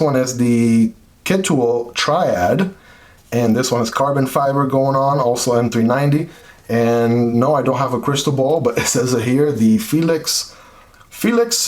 one is the Ketuo Triad, and this one is carbon fiber going on, also M390. And no, I don't have a crystal ball, but it says it here, the Felix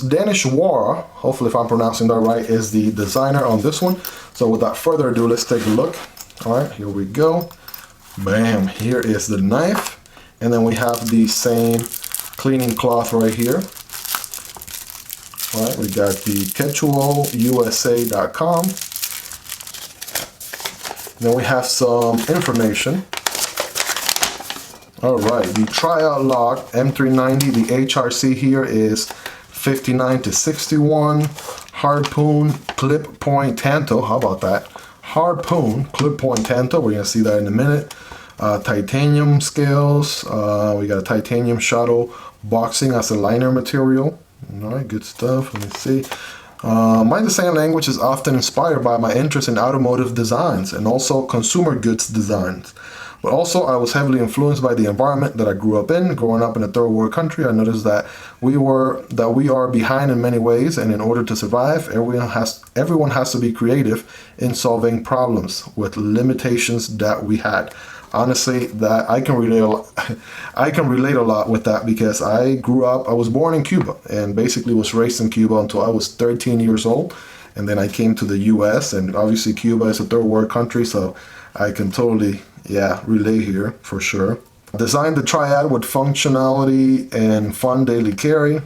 Danish War, hopefully if I'm pronouncing that right, is the designer on this one. So without further ado, let's take a look. All right, here we go. Bam, here is the knife. And then we have the same cleaning cloth right here. All right, we got the KetuoUSA.com. Then we have some information. All right, the Triad lock M390, the HRC here is 59 to 61. Harpoon clip point tanto, how about that? Harpoon clip point tanto, we're gonna see that in a minute. Titanium scales, we got a titanium shuttle boxing as a liner material. All right, good stuff. Let me see. My design language is often inspired by my interest in automotive designs and also consumer goods designs. But also, I was heavily influenced by the environment that I grew up in. Growing up in a third world country, I noticed that we are behind in many ways, and in order to survive, everyone has to be creative in solving problems with limitations that we had. Honestly, that I can relate a lot with that, because I was born in Cuba and basically was raised in Cuba until I was 13 years old, and then I came to the US, and obviously Cuba is a third world country, so I can totally relay here for sure. Designed the Triad with functionality and fun daily carry.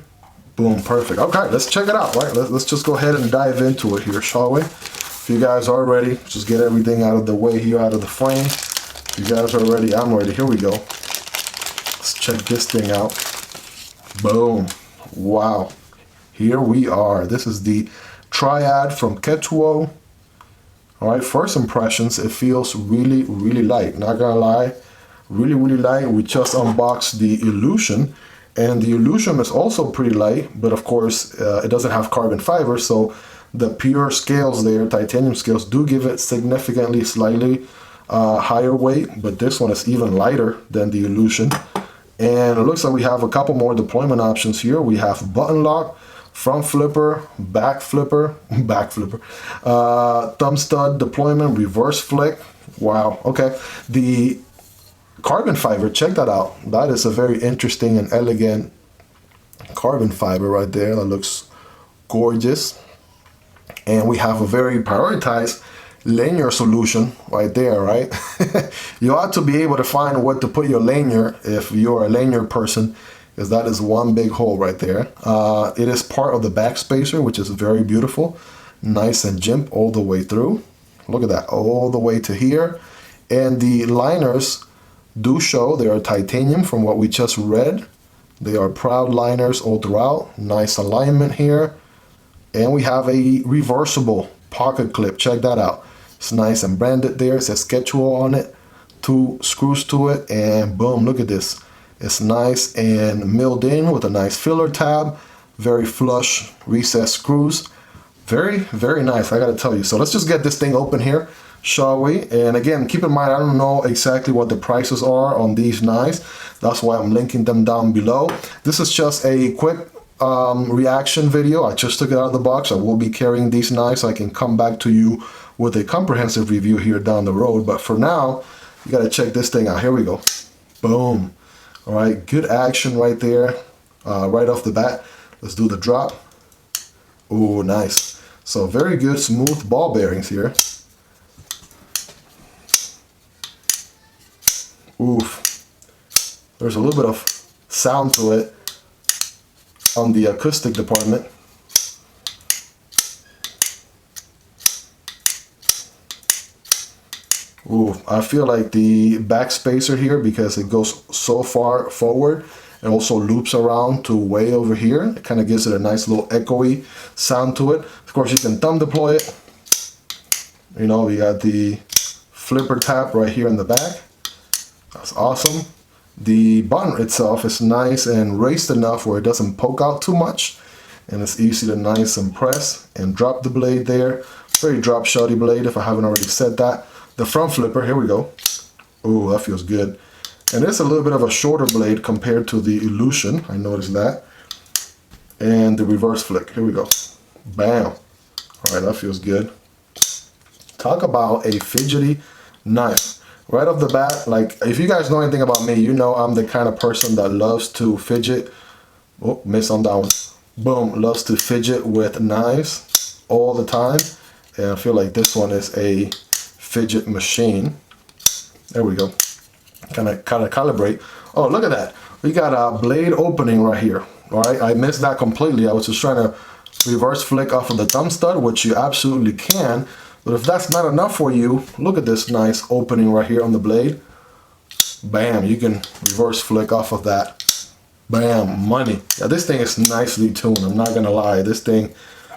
Boom, perfect. Okay, let's check it out, right? Let's just go ahead and dive into it here, shall we? If you guys are ready, just get everything out of the way here, out of the frame. If you guys are ready, I'm ready. Here we go. Let's check this thing out. Boom. Wow. Here we are. This is the Triad from Ketuo. All right, first impressions, it feels really, really light. Not gonna lie, really, really light. We just unboxed the Illusion, and the Illusion is also pretty light, but of course, it doesn't have carbon fiber, so the pure scales there, titanium scales, do give it significantly slightly higher weight, but this one is even lighter than the Illusion. And it looks like we have a couple more deployment options here. We have button lock, front flipper, back flipper, thumb stud deployment, reverse flick. Wow, okay. The carbon fiber, check that out. That is a very interesting and elegant carbon fiber right there. That looks gorgeous. And we have a very prioritized lanyard solution right there, right? You ought to be able to find what to put your lanyard if you're a lanyard person, because that is one big hole right there. It is part of the back spacer, which is very beautiful. Nice and jimp all the way through. Look at that, all the way to here. And the liners do show they are titanium from what we just read. They are proud liners all throughout. Nice alignment here. And we have a reversible pocket clip. Check that out. It's nice and branded there. It says Ketuo on it. 2 screws to it, and boom, look at this. It's nice and milled in with a nice filler tab. Very flush recessed screws. Very, very nice, I gotta tell you. So let's just get this thing open here, shall we? And again, keep in mind, I don't know exactly what the prices are on these knives. That's why I'm linking them down below. This is just a quick reaction video. I just took it out of the box. I will be carrying these knives. I can come back to you with a comprehensive review here down the road. But for now, you gotta check this thing out. Here we go. Boom. All right, good action right there, right off the bat. Let's do the drop. Oh, nice. So very good, smooth ball bearings here. Oof. There's a little bit of sound to it on the acoustic department. Ooh, I feel like the back spacer here, because it goes so far forward, it also loops around to way over here. It kind of gives it a nice little echoey sound to it. Of course, you can thumb deploy it. You know, we got the flipper tab right here in the back. That's awesome. The button itself is nice and raised enough where it doesn't poke out too much, and it's easy to nice and press and drop the blade there. Very drop shotty blade, if I haven't already said that. The front flipper, here we go. Ooh, that feels good. And it's a little bit of a shorter blade compared to the Illusion, I noticed that. And the reverse flick, here we go. Bam. All right, that feels good. Talk about a fidgety knife. Right off the bat, like if you guys know anything about me, you know I'm the kind of person that loves to fidget. Oh, miss on that one. Boom, loves to fidget with knives all the time. And I feel like this one is a fidget machine. There we go. Kind of calibrate. Oh, look at that. We got a blade opening right here. All right, I missed that completely. I was just trying to reverse flick off of the thumb stud, which you absolutely can. But if that's not enough for you, look at this nice opening right here on the blade. Bam, you can reverse flick off of that. Bam, money. Yeah, this thing is nicely tuned, I'm not gonna lie. This thing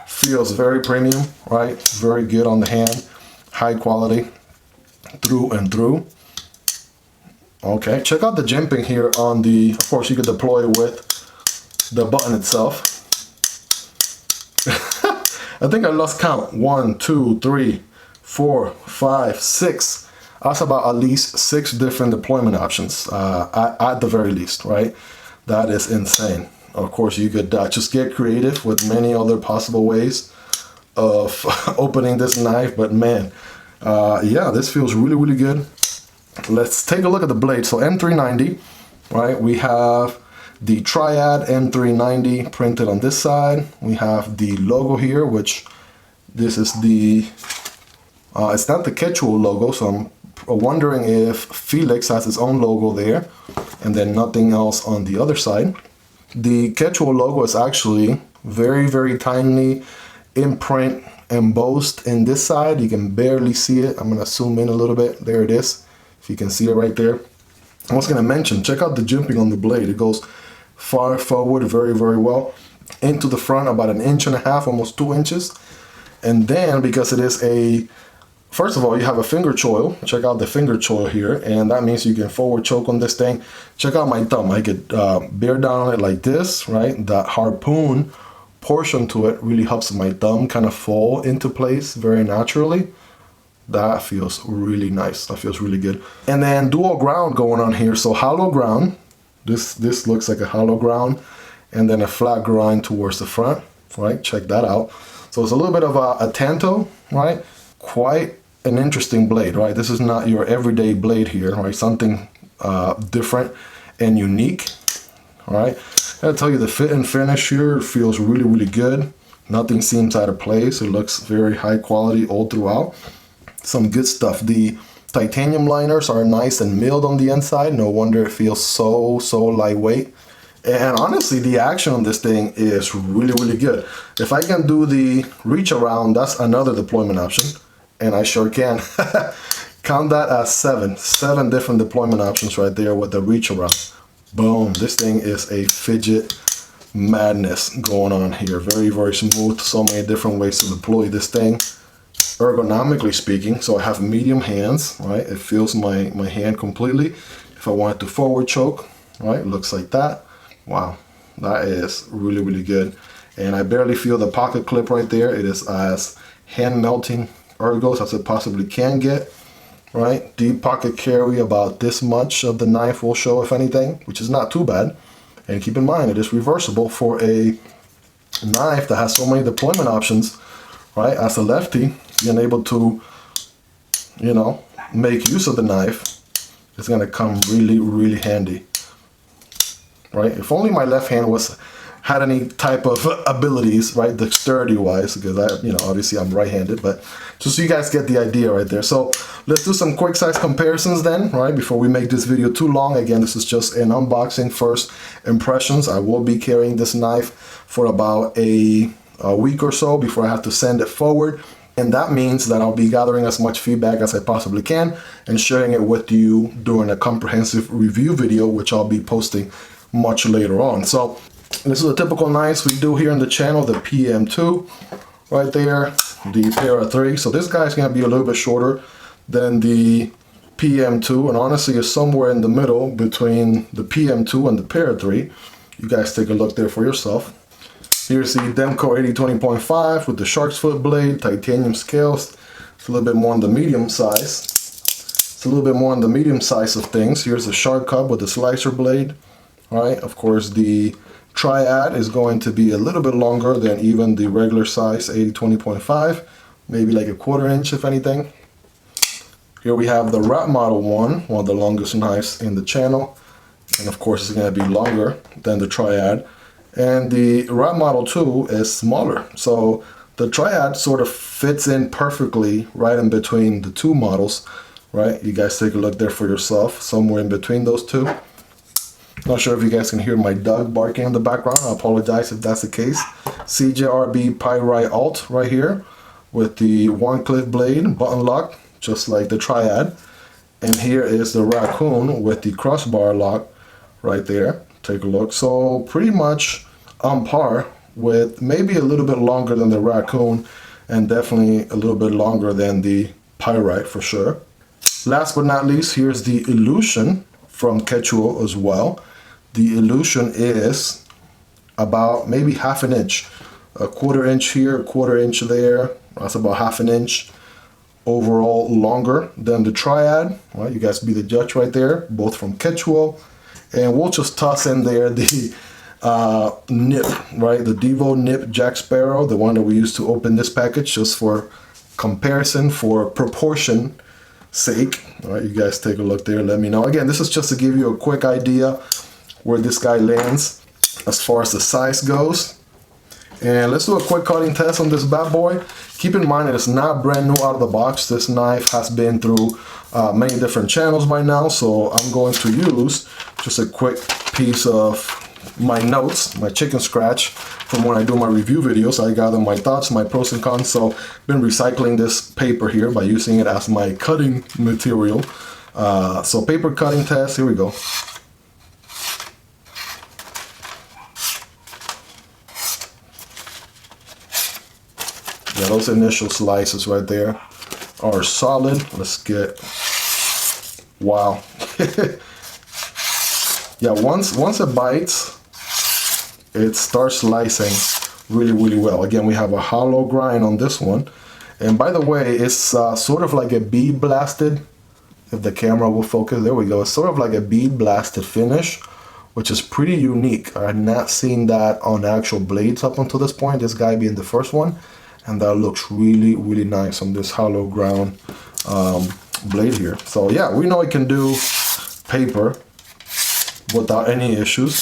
feels very premium, right? Very good on the hand. High quality through and through. Okay, check out the jimping here on the, of course you could deploy with the button itself. I think I lost count. 1, 2, 3, 4, 5, 6. That's about at least 6 different deployment options at the very least, right? That is insane. Of course, you could just get creative with many other possible ways of opening this knife, but man, yeah, this feels really, really good. Let's take a look at the blade. So M390, right? We have the Triad M390 printed on this side. We have the logo here, which this is the, it's not the Ketuo logo, so I'm wondering if Felix has his own logo there, and then nothing else on the other side. The Ketuo logo is actually very, very tiny imprint embossed in this side. You can barely see it. I'm gonna zoom in a little bit. There it is. If you can see it right there. I was gonna mention, check out the jimping on the blade. It goes far forward very, very well into the front, about 1.5 inches, almost 2 inches. And then because it is a, first of all, you have a finger choil. Check out the finger choil here, and that means you can forward choke on this thing. Check out my thumb. I could bear down on it like this, right? That harpoon portion to it really helps my thumb kind of fall into place very naturally. That feels really nice. That feels really good. And then dual ground going on here. So hollow ground. This looks like a hollow ground, and then a flat grind towards the front, right? Check that out. So it's a little bit of a tanto, right? Quite an interesting blade, right? This is not your everyday blade here, right? Something different and unique, all right? I gotta tell you, the fit and finish here feels really, really good. Nothing seems out of place. It looks very high quality all throughout. Some good stuff. The titanium liners are nice and milled on the inside. No wonder it feels so lightweight. And honestly, the action on this thing is really, really good. If I can do the reach around, that's another deployment option. And I sure can. Count that as 7 different deployment options right there with the reach around. Boom, this thing is a fidget madness going on here. Very, very smooth. So many different ways to deploy this thing. Ergonomically speaking, so I have medium hands, right? It feels my hand completely. If I wanted to forward choke, right? Looks like that. Wow, that is really, really good. And I barely feel the pocket clip right there. It is as hand melting ergos as it possibly can get, right? Deep pocket carry, about this much of the knife will show, if anything, which is not too bad. And keep in mind, it is reversible for a knife that has so many deployment options, right? As a lefty, being able to, you know, make use of the knife is gonna come really, really handy, right? If only my left hand had any type of abilities, right, dexterity wise, because I, you know, obviously I'm right-handed, but just so you guys get the idea right there. So let's do some quick size comparisons then, right, before we make this video too long. Again, this is just an unboxing, first impressions. I will be carrying this knife for about a week or so before I have to send it forward. And that means that I'll be gathering as much feedback as I possibly can and sharing it with you during a comprehensive review video, which I'll be posting much later on. So this is a typical knife we do here on the channel, the PM2 right there, the Para 3. So this guy's gonna be a little bit shorter than the PM2, and honestly is somewhere in the middle between the PM2 and the Para 3. You guys take a look there for yourself. Here's the Demko AD 20.5 with the shark's foot blade, titanium scales. It's a little bit more on the medium size. It's a little bit more on the medium size of things. Here's the Shark Cub with the slicer blade. All right, of course the Triad is going to be a little bit longer than even the regular size 80-20.5, maybe like a 1/4 inch if anything. Here we have the wrap model one of the longest knives in the channel, and of course it's going to be longer than the Triad. And the wrap model 2 is smaller, so the Triad sort of fits in perfectly right in between the two models, right? You guys take a look there for yourself, somewhere in between those two. Not sure if you guys can hear my dog barking in the background. I apologize if that's the case. CJRB Pyrite Alt right here with the one click blade button lock, just like the Triad. And here is the Raccoon with the crossbar lock right there. Take a look. So pretty much on par, with maybe a little bit longer than the Raccoon and definitely a little bit longer than the Pyrite for sure. Last but not least, here's the Illusion from Ketuo as well. The Illusion is about maybe 1/2 inch, a 1/4 inch here, a 1/4 inch there. That's about 1/2 inch overall longer than the Triad. Well, you guys be the judge right there, both from Ketuo. And we'll just toss in there the NIP, right? The Divo NIP Jack Sparrow, the one that we used to open this package, just for comparison, for proportion sake. All right, you guys take a look there, let me know. Again, this is just to give you a quick idea where this guy lands as far as the size goes. And let's do a quick cutting test on this bad boy. Keep in mind that it's not brand new out of the box. This knife has been through many different channels by now, so I'm going to use just a quick piece of my notes, my chicken scratch from when I do my review videos. I gather my thoughts, my pros and cons. So been recycling this paper here by using it as my cutting material. So paper cutting test, here we go. Yeah, those initial slices right there are solid. Let's get, wow. Yeah, once it bites, it starts slicing really well. Again, we have a hollow grind on this one. And by the way, it's sort of like a bead blasted, if the camera will focus, there we go. It's sort of like a bead blasted finish, which is pretty unique. I had not seen that on actual blades up until this point, this guy being the first one. And that looks really nice on this hollow ground blade here. So yeah, we know it can do paper without any issues.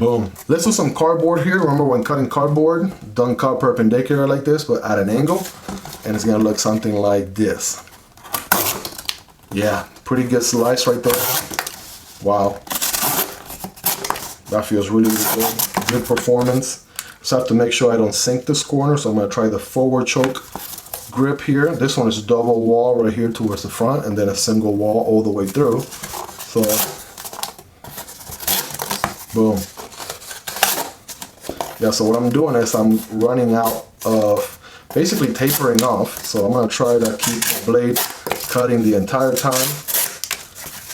Boom. Let's do some cardboard here. Remember when cutting cardboard, don't cut perpendicular like this, but at an angle. And it's gonna look something like this. Yeah, pretty good slice right there. Wow. That feels really good. Good performance. Just have to make sure I don't sink this corner, so I'm going to try the forward choke grip here. This one is double wall right here towards the front, and then a single wall all the way through. So, boom. Yeah, so what I'm doing is I'm running out of, basically tapering off. So I'm going to try to keep the blade cutting the entire time.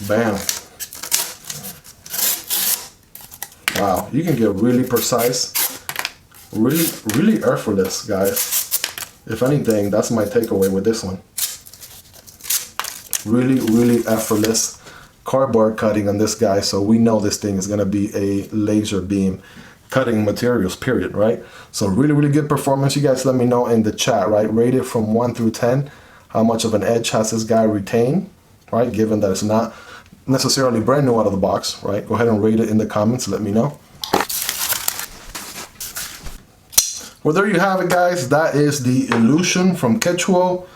Bam. Wow, you can get really precise. Really effortless, guys. If anything, that's my takeaway with this one. Really effortless cardboard cutting on this guy, so we know this thing is gonna be a laser beam cutting materials, period, right? So really good performance. You guys let me know in the chat, right? Rate it from 1 through 10. How much of an edge has this guy retained, right? Given that it's not necessarily brand new out of the box, right? Go ahead and rate it in the comments, let me know. Well, there you have it, guys. That is the Illusion from Ketuo.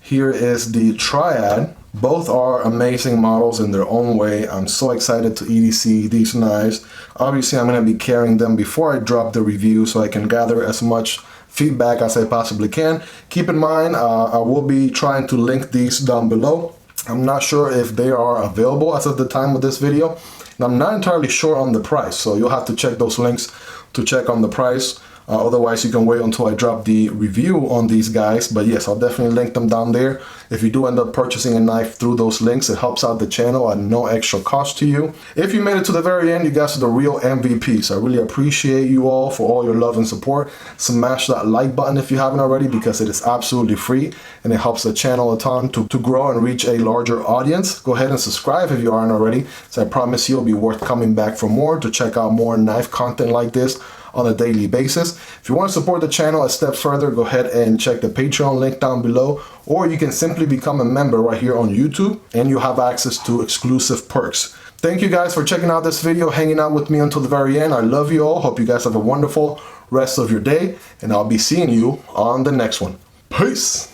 Here is the Triad. Both are amazing models in their own way. I'm so excited to EDC these knives. Obviously, I'm going to be carrying them before I drop the review so I can gather as much feedback as I possibly can. Keep in mind, I will be trying to link these down below. I'm not sure if they are available as of the time of this video. And I'm not entirely sure on the price, so you'll have to check those links to check on the price. Otherwise, you can wait until I drop the review on these guys. But yes, I'll definitely link them down there. If you do end up purchasing a knife through those links, it helps out the channel at no extra cost to you. If you made it to the very end, you guys are the real MVPs. I really appreciate you all for all your love and support. Smash that like button if you haven't already, because it is absolutely free and it helps the channel a ton to grow and reach a larger audience. Go ahead and subscribe if you aren't already, so I promise you it'll be worth coming back for more, to check out more knife content like this on a daily basis. If you want to support the channel a step further, go ahead and check the Patreon link down below, or you can simply become a member right here on YouTube and you have access to exclusive perks. Thank you guys for checking out this video, hanging out with me until the very end. I love you all. Hope you guys have a wonderful rest of your day, and I'll be seeing you on the next one. Peace!